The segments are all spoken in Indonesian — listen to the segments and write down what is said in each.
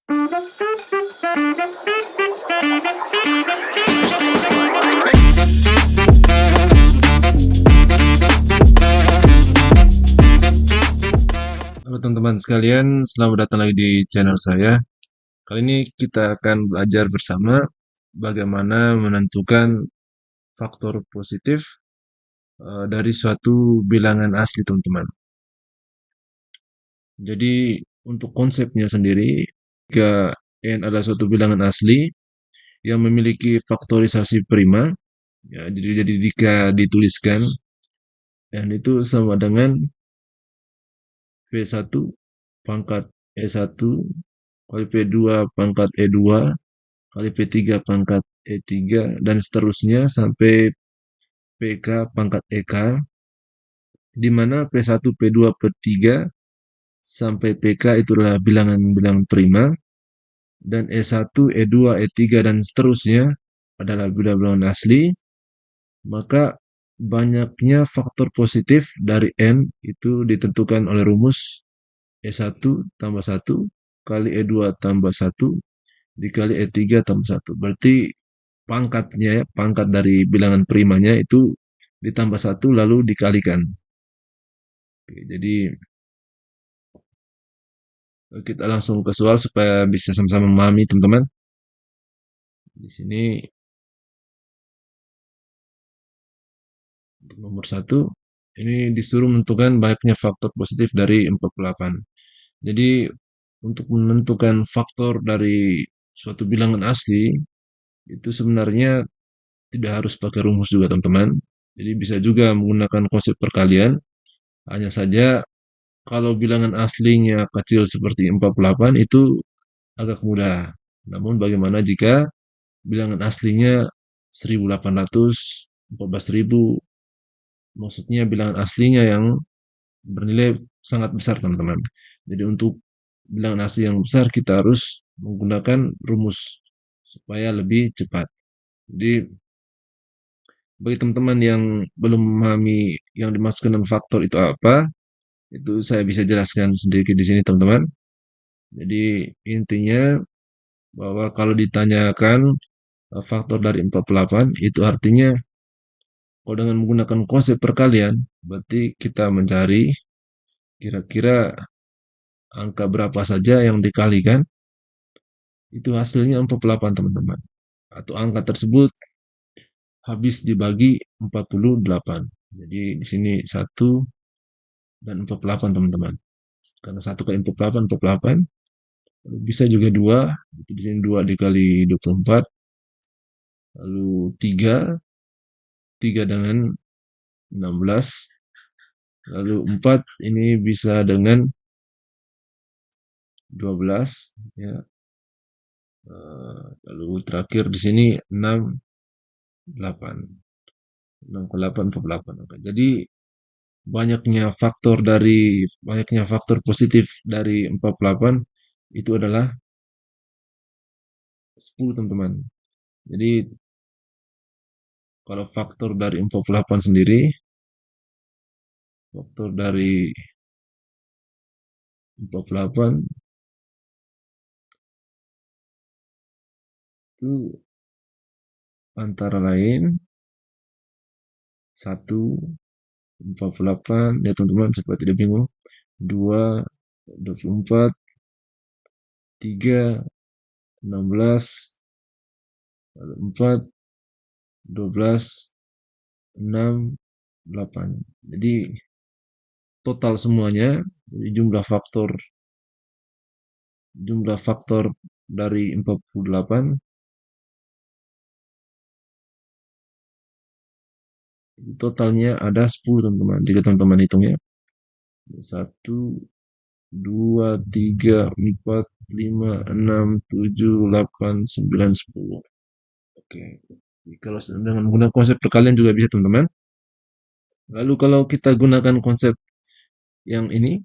Halo teman-teman sekalian, selamat datang lagi di channel saya. Kali ini kita akan belajar bersama bagaimana menentukan faktor positif dari suatu bilangan asli, teman-teman. Jadi untuk konsepnya sendiri, jika n adalah suatu bilangan asli yang memiliki faktorisasi prima, ya, jadi jika dituliskan n itu sama dengan P1 pangkat E1 kali P2 pangkat E2 kali P3 pangkat E3 dan seterusnya sampai PK pangkat EK, di mana P1, P2, P3 sampai PK itu adalah bilangan-bilangan prima, dan E1, E2, E3 dan seterusnya adalah bilangan-bilangan asli. Maka banyaknya faktor positif dari N itu ditentukan oleh rumus E1 tambah 1 kali E2 tambah 1 dikali E3 tambah 1. Berarti pangkatnya, pangkat dari bilangan primanya itu ditambah 1 lalu dikalikan. Oke, jadi kita langsung ke soal supaya bisa sama-sama memahami, teman-teman. Di sini untuk nomor 1, ini disuruh menentukan banyaknya faktor positif dari 48. Jadi untuk menentukan faktor dari suatu bilangan asli itu sebenarnya tidak harus pakai rumus juga, teman-teman. Jadi bisa juga menggunakan konsep perkalian. Hanya saja kalau bilangan aslinya kecil seperti 48 itu agak mudah. Namun bagaimana jika bilangan aslinya 1800, 14.000, maksudnya bilangan aslinya yang bernilai sangat besar, teman-teman. Jadi untuk bilangan asli yang besar kita harus menggunakan rumus supaya lebih cepat. Jadi bagi teman-teman yang belum memahami yang dimaksudkan dengan faktor itu apa, itu saya bisa jelaskan sedikit di sini, teman-teman. Jadi intinya bahwa kalau ditanyakan faktor dari 48 itu artinya kalau dengan menggunakan konsep perkalian berarti kita mencari kira-kira angka berapa saja yang dikalikan itu hasilnya 48, teman-teman, atau angka tersebut habis dibagi 48. Jadi di sini 1 dan 48, teman-teman, karena 1 kali 48 48, bisa juga 2, itu di sini 2 dikali 24, lalu 3 3 dengan 16, lalu 4 ini bisa dengan 12, ya. Lalu terakhir di sini 6 8 6 ke 8 ke 8. Oke. Jadi banyaknya faktor positif dari 48 itu adalah 10, teman-teman. Jadi kalau faktor dari 48 sendiri, faktor dari 48 itu antara lain 1 48, ya teman-teman, supaya tidak bingung, 2 24, 3 16, lalu 4 12, 6 8. Jadi total semuanya, jadi jumlah faktor dari 48 totalnya ada 10, teman-teman. Jika teman-teman hitungnya 1 2 3 4 5 6 7 8 9 10. Oke. Kalau dengan menggunakan konsep perkalian juga bisa, teman-teman. Lalu kalau kita gunakan konsep yang ini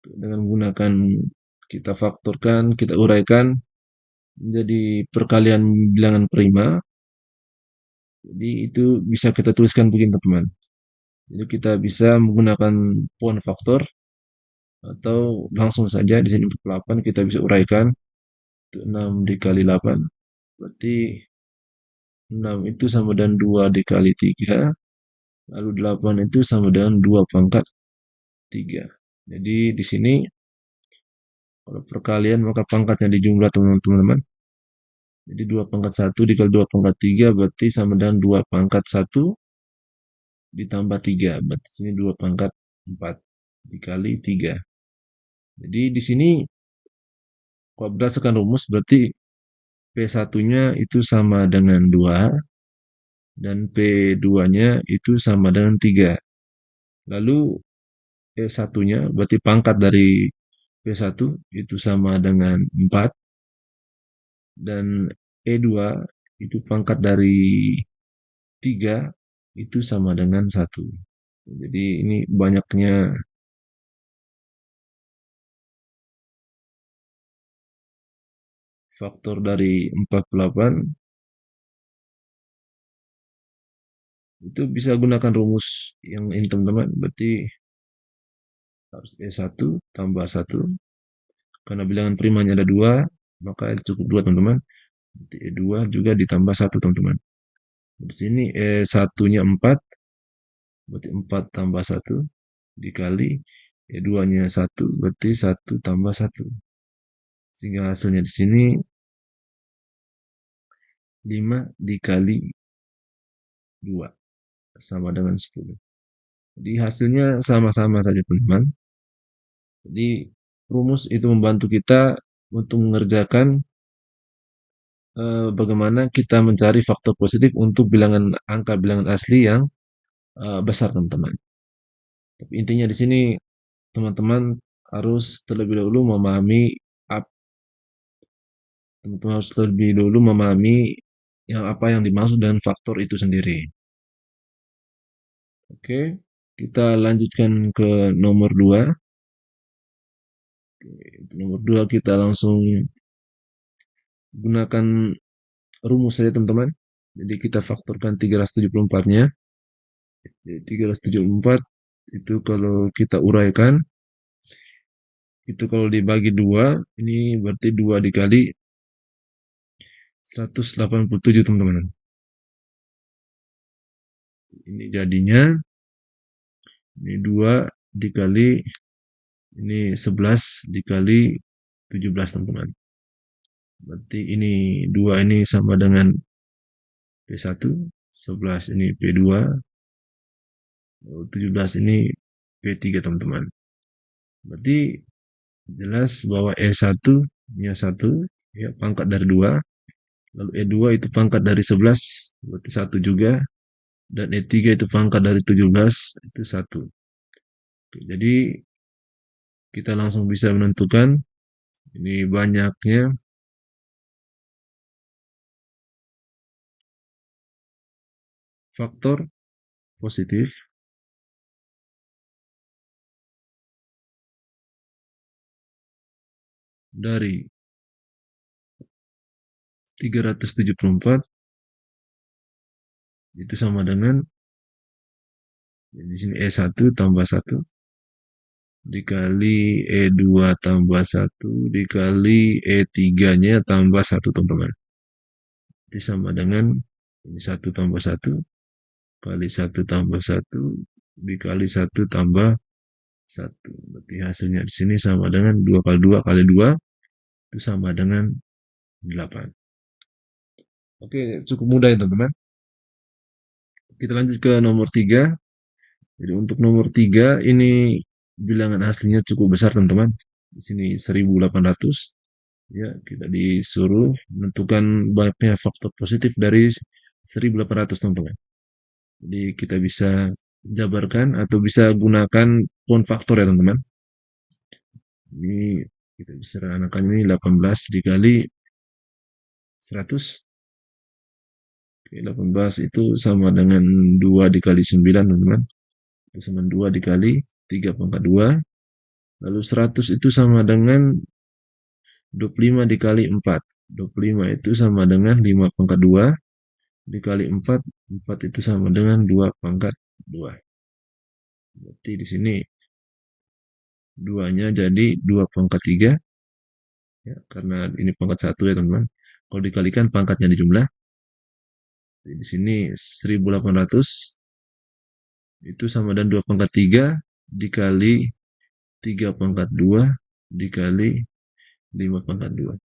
dengan menggunakan kita faktorkan, kita uraikan menjadi perkalian bilangan prima. Jadi itu bisa kita tuliskan begini, teman-teman. Jadi kita bisa menggunakan poin faktor atau langsung saja di sini 48 kita bisa uraikan. Itu 6 dikali 8 berarti 6 itu sama dengan 2 dikali 3, lalu 8 itu sama dengan 2 pangkat 3. Jadi di sini kalau perkalian maka pangkatnya dijumlah teman-teman. Jadi 2 pangkat 1 dikali 2 pangkat 3 berarti sama dengan 2 pangkat 1 ditambah 3. Berarti sini 2 pangkat 4 dikali 3. Jadi di sini kalau berdasarkan rumus berarti P1-nya itu sama dengan 2 dan P2-nya itu sama dengan 3. Lalu P1-nya berarti pangkat dari P1 itu sama dengan 4 dan E2 itu pangkat dari 3 itu sama dengan 1. Jadi ini banyaknya faktor dari 48 itu bisa gunakan rumus yang ini teman-teman. Berarti harus E1 tambah 1. Karena bilangan primanya ada 2, maka cukup 2 teman-teman. Berarti E2 juga ditambah 1 teman-teman. Di sini E1-nya 4, berarti 4 tambah 1 dikali E2-nya 1, berarti 1 tambah 1. Sehingga hasilnya di sini 5 dikali 2 sama dengan 10. Jadi hasilnya sama-sama saja teman-teman. Jadi rumus itu membantu kita untuk mengerjakan bagaimana kita mencari faktor positif untuk angka bilangan asli yang besar teman-teman. Tapi intinya di sini teman-teman harus terlebih dahulu memahami teman-teman harus terlebih dahulu memahami apa yang dimaksud dengan faktor itu sendiri. Oke, kita lanjutkan ke nomor 2. Nomor 2 kita langsung gunakan rumus saja teman-teman. Jadi kita faktorkan 374-nya. Jadi 374 itu kalau kita uraikan, itu kalau dibagi 2, ini berarti 2 dikali 187 teman-teman. Ini jadinya ini 2 dikali ini 11 dikali 17 teman-teman. Berarti ini 2 ini sama dengan P1, 11 ini P2, 17 ini P3 teman-teman. Berarti jelas bahwa E1-nya 1, ya, pangkat dari 2, lalu E2 itu pangkat dari 11, berarti 1 juga, dan E3 itu pangkat dari 17, itu 1. Jadi kita langsung bisa menentukan ini banyaknya faktor positif dari 374 itu sama dengan di sini E1 tambah 1 dikali E2 tambah 1 dikali E3-nya tambah 1 teman-teman. Ini sama dengan ini 1 tambah 1 kali 1 tambah 1 dikali 1 tambah 1. Berarti hasilnya di sini sama dengan 2 kali 2 kali 2 itu sama dengan 8. Oke, cukup mudah ya teman-teman. Kita lanjut ke nomor 3. Jadi untuk nomor 3 ini bilangan aslinya cukup besar teman-teman. Di sini 1800. Ya, kita disuruh menentukan banyaknya faktor positif dari 1800 teman-teman. Jadi kita bisa jabarkan atau bisa gunakan pound faktor ya teman-teman. Ini kita bisa ranakan ini 18 dikali 100. Oke, 18 itu sama dengan 2 dikali 9 teman-teman. Itu sama 2 dikali 3 pangkat 2. Lalu 100 itu sama dengan 25 dikali 4. 25 itu sama dengan 5 pangkat 2 dikali 4. 4 itu sama dengan 2 pangkat 2. Berarti di sini 2-nya jadi 2 pangkat 3, ya, karena ini pangkat 1 ya teman-teman. Kalau dikalikan pangkatnya dijumlah, di sini 1800 itu sama dengan 2 pangkat 3 dikali 3 pangkat 2 dikali 5 pangkat 2.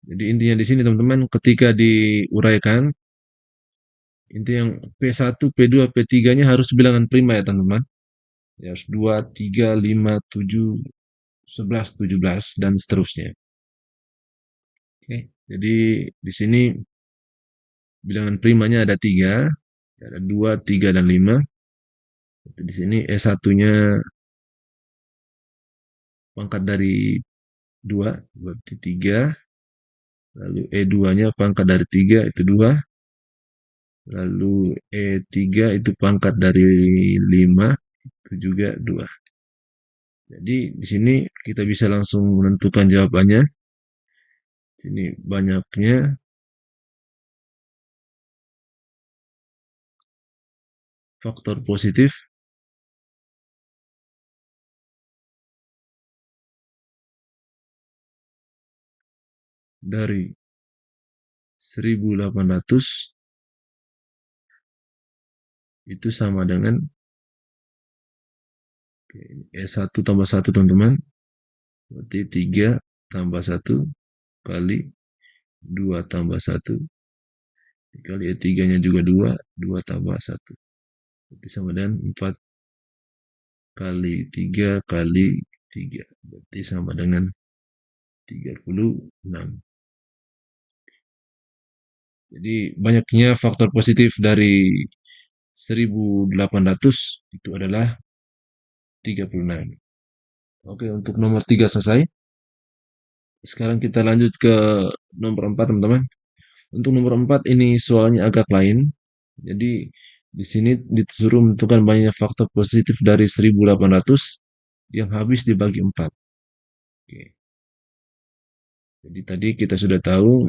Jadi intinya di sini teman-teman, ketika diuraikan, inti yang P1, P2, P3-nya harus bilangan prima ya teman-teman. Ya, harus 2, 3, 5, 7, 11, 17, dan seterusnya. Oke, jadi di sini bilangan primanya ada 3, ada 2, 3, dan 5. Di sini E1-nya pangkat dari 2, berarti 3. Lalu E2-nya pangkat dari 3, itu 2. Lalu E3 itu pangkat dari 5, itu juga 2. Jadi di sini kita bisa langsung menentukan jawabannya. Sini banyaknya faktor positif dari 1800 itu sama dengan E1 tambah 1 teman-teman. Berarti 3 tambah 1 kali 2 tambah 1 dikali E3-nya juga 2, 2 tambah 1. Berarti sama dengan 4 kali 3 kali 3. Berarti sama dengan 36. Jadi banyaknya faktor positif dari 1800 itu adalah 36. Oke, untuk nomor 3 selesai. Sekarang kita lanjut ke nomor 4 teman-teman. Untuk nomor 4 ini soalnya agak lain. Jadi di sini disuruh menentukan banyak faktor positif dari 1800 yang habis dibagi 4. Oke. Jadi tadi kita sudah tahu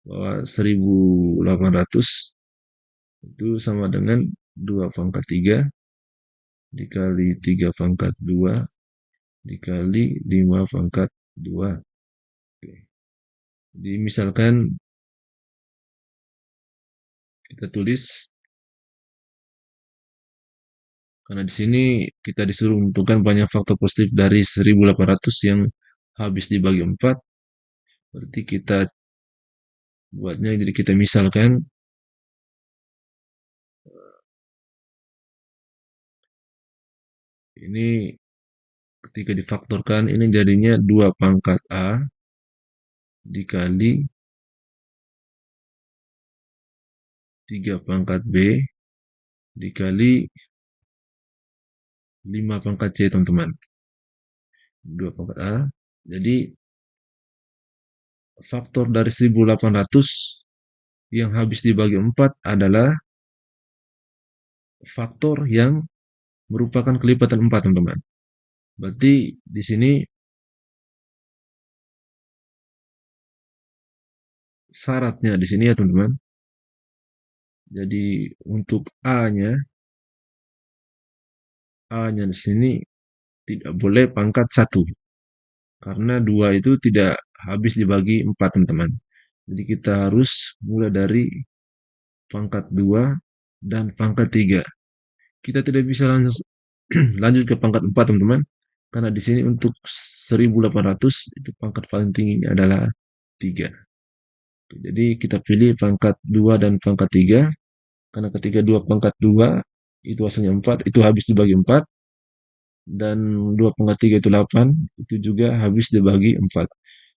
bahwa 1800 itu sama dengan 2 pangkat 3 dikali 3 pangkat 2 dikali 5 pangkat 2. Oke. Jadi misalkan kita tulis, karena di sini kita disuruh menentukan banyak faktor positif dari 1800 yang habis dibagi 4, berarti kita buatnya, jadi kita misalkan ini ketika difaktorkan ini jadinya 2 pangkat A dikali 3 pangkat B dikali 5 pangkat C teman-teman. 2 pangkat A. Jadi faktor dari 1800 yang habis dibagi 4 adalah faktor yang merupakan kelipatan 4 teman-teman. Berarti di sini syaratnya di sini ya teman-teman. Jadi untuk A-nya di sini tidak boleh pangkat 1. Karena 2 itu tidak habis dibagi 4 teman-teman. Jadi kita harus mulai dari pangkat 2 dan pangkat 3. Kita tidak bisa langsung lanjut ke pangkat 4 teman-teman. Karena di sini untuk 1800 itu pangkat paling tingginya adalah 3. Jadi kita pilih pangkat 2 dan pangkat 3. Karena ketika 2 pangkat 2 itu hasilnya 4, itu habis dibagi 4. Dan 2 pangkat 3 itu 8, itu juga habis dibagi 4.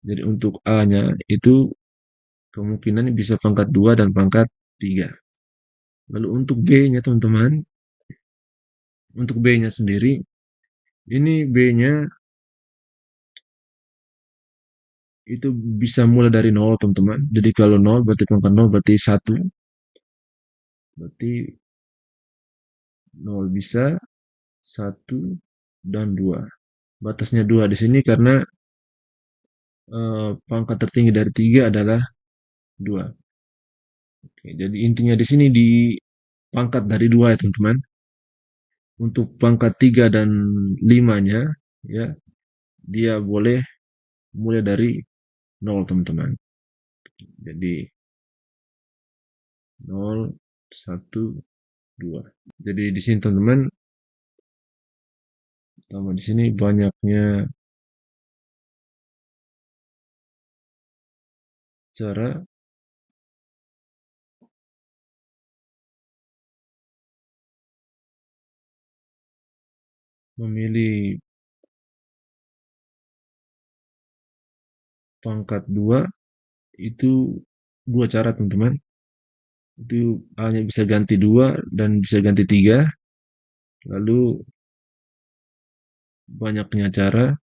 Jadi untuk A-nya itu kemungkinan bisa pangkat 2 dan pangkat 3. Lalu untuk B-nya teman-teman, untuk B-nya sendiri, ini B-nya itu bisa mulai dari 0 teman-teman. Jadi kalau 0 berarti pangkat 0 berarti 1. Berarti 0 bisa, 1, dan 2. Batasnya 2 di sini karena pangkat tertinggi dari 3 adalah 2. Oke, jadi intinya di sini di pangkat dari 2 ya teman-teman. untuk pangkat 3 dan 5-nya, ya, dia boleh mulai dari nol, teman-teman. Jadi 0, 1, 2. Jadi di sini teman-teman, pertama di sini banyaknya cara memilih pangkat 2 itu dua cara, teman-teman. Itu hanya bisa ganti 2 dan bisa ganti 3. Lalu banyaknya cara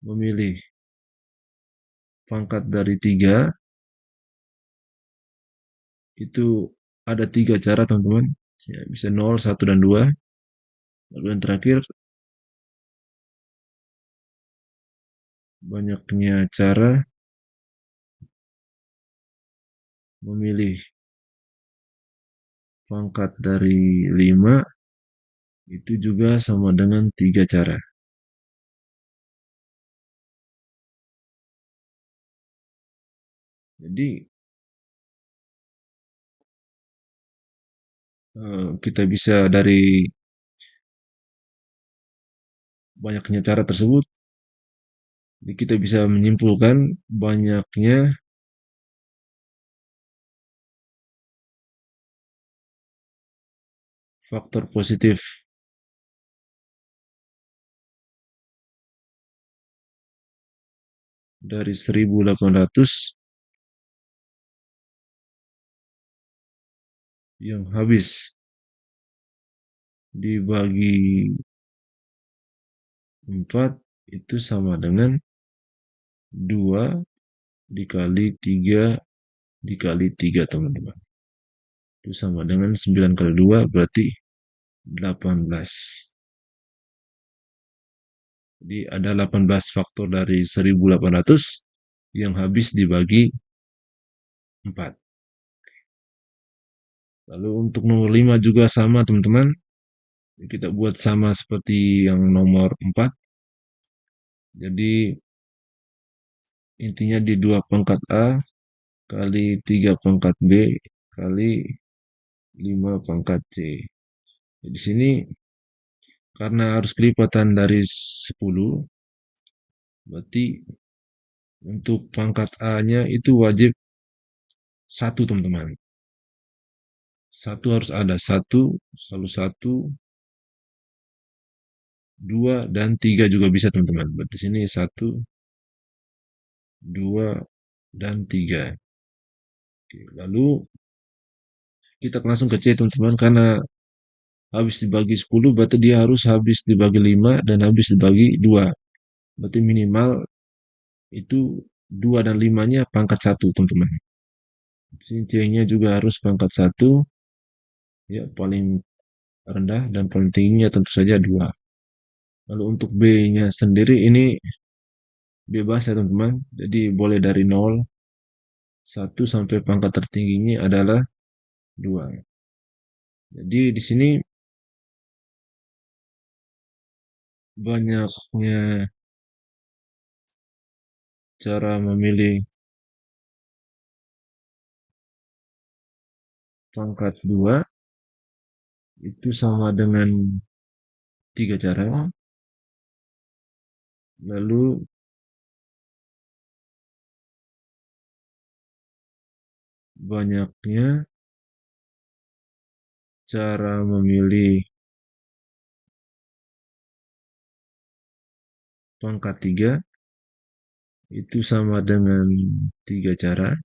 memilih pangkat dari 3 itu ada 3 cara, teman-teman. Ya, bisa 0, 1, dan 2. Lalu yang terakhir, banyaknya cara memilih pangkat dari 5 itu juga sama dengan 3 cara. Jadi kita bisa dari banyaknya cara tersebut, kita bisa menyimpulkan banyaknya faktor positif dari 1800 yang habis dibagi 4 itu sama dengan 2 dikali 3 dikali 3, teman-teman. Itu sama dengan 9 kali 2 berarti 18. Jadi ada 18 faktor dari 1800 yang habis dibagi 4. Lalu untuk nomor 5 juga sama, teman-teman. Kita buat sama seperti yang nomor 4. Jadi intinya di 2 pangkat A kali 3 pangkat B kali 5 pangkat C. Di sini karena harus kelipatan dari 10, berarti untuk pangkat A-nya itu wajib 1, teman-teman. 1 harus ada, 1, selalu 1, 2, dan 3 juga bisa, teman-teman. Berarti sini 1, 2, dan 3. Oke, lalu kita langsung ke C, teman-teman, karena habis dibagi 10 berarti dia harus habis dibagi 5 dan habis dibagi 2. Berarti minimal itu 2 dan 5-nya pangkat 1, teman-teman. C-nya juga harus pangkat 1, ya, paling rendah, dan paling tingginya tentu saja 2. Lalu untuk B-nya sendiri ini bebas ya, teman-teman. Jadi boleh dari 0, 1 sampai pangkat tertingginya adalah 2. Jadi di sini banyaknya cara memilih pangkat 2 itu sama dengan 3 cara. Lalu banyaknya cara memilih pangkat 3 itu sama dengan 3 cara.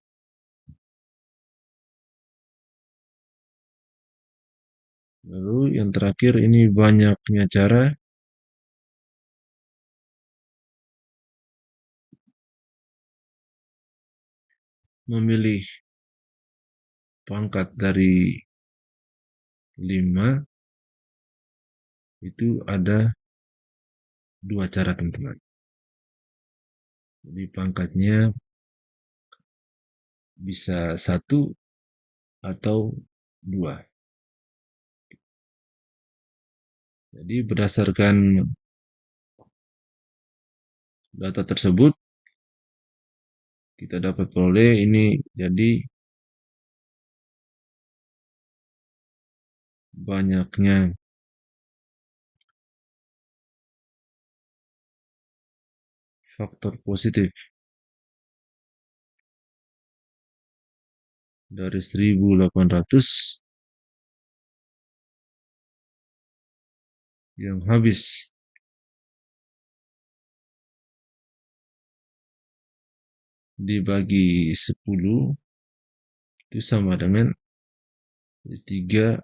Lalu yang terakhir ini banyaknya cara memilih pangkat dari 5 itu ada 2 cara, teman-teman. Jadi pangkatnya bisa 1 atau 2. Jadi berdasarkan data tersebut kita dapat peroleh ini jadi banyaknya faktor positif dari 1.800 yang habis dibagi 10 itu sama dengan 3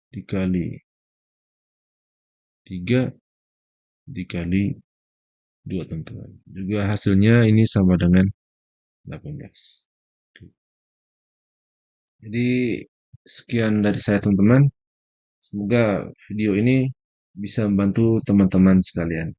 dikali 3 dikali 2, teman-teman. Juga hasilnya ini sama dengan 18. Jadi sekian dari saya, teman-teman. Semoga video ini bisa membantu teman-teman sekalian.